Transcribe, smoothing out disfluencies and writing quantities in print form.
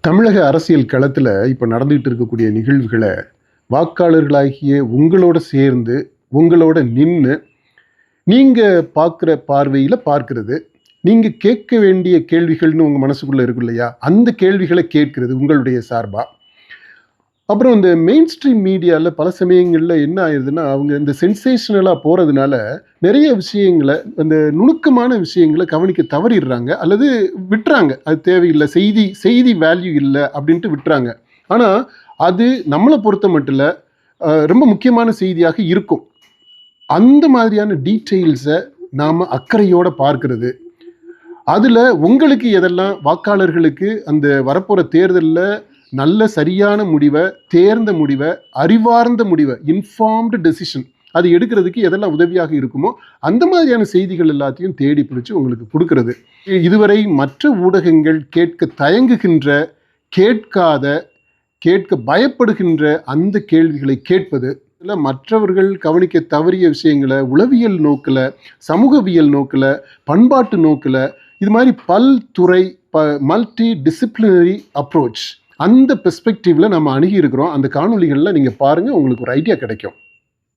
தமிழக அரசியல் களத்தில் இப்போ நடந்துகிட்டு இருக்கக்கூடிய நிகழ்வுகளை வாக்காளர்களாகிய உங்களோட சேர்ந்து உங்களோட நின்று நீங்கள் பார்க்குற பார்வையில் பார்க்கறது, நீங்கள் கேட்க வேண்டிய கேள்விகள்னு உங்கள் மனசுக்குள்ளே இருக்கும் இல்லையா, அந்த கேள்விகளை கேட்கறது உங்களுடைய சார்பாக. அப்புறம் இந்த மெயின் ஸ்ட்ரீம் மீடியாவில் பல சமயங்களில் என்ன ஆயிடுதுன்னா, அவங்க இந்த சென்சேஷனலாக போகிறதுனால நிறைய விஷயங்களை, அந்த நுணுக்கமான விஷயங்களை கவனிக்க தவறிடுறாங்க அல்லது விட்டுறாங்க. அது தேவையில்லை, செய்தி வேல்யூ இல்லை அப்படின்ட்டு விட்டுறாங்க. ஆனால் அது நம்மளை பொறுத்த மட்டும் இல்லை, ரொம்ப முக்கியமான செய்தியாக இருக்கும். அந்த மாதிரியான டீட்டெயில்ஸை நாம் அக்கறையோடு பார்க்கறது, அதில் உங்களுக்கு எதெல்லாம் வாக்காளர்களுக்கு அந்த வரப்போகிற தேர்தலில் நல்ல சரியான முடிவை, தேர்ந்த முடிவை, அறிவார்ந்த முடிவை, இன்ஃபார்ம்டு டெசிஷன் அது எடுக்கிறதுக்கு எதெல்லாம் உதவியாக இருக்குமோ அந்த மாதிரியான செய்திகள் எல்லாத்தையும் தேடி பிடிச்சி உங்களுக்கு கொடுக்கறது. இதுவரை மற்ற ஊடகங்கள் கேட்க தயங்குகின்ற, கேட்காத, கேட்க பயப்படுகின்ற அந்த கேள்விகளை கேட்பது, இல்லை மற்றவர்கள் கவனிக்க தவறிய விஷயங்களை உளவியல் நோக்கில், சமூகவியல் நோக்கில், பண்பாட்டு நோக்கில், இது மாதிரி பல்துறை மல்டி டிசிப்ளினரி அப்ரோச் அந்த பெர்ஸ்பெக்டிவ்ல நம்ம அணுகி இருக்கிறோம். அந்த காணொளிகளில் நீங்கள் பாருங்கள், உங்களுக்கு ஒரு ஐடியா கிடைக்கும்.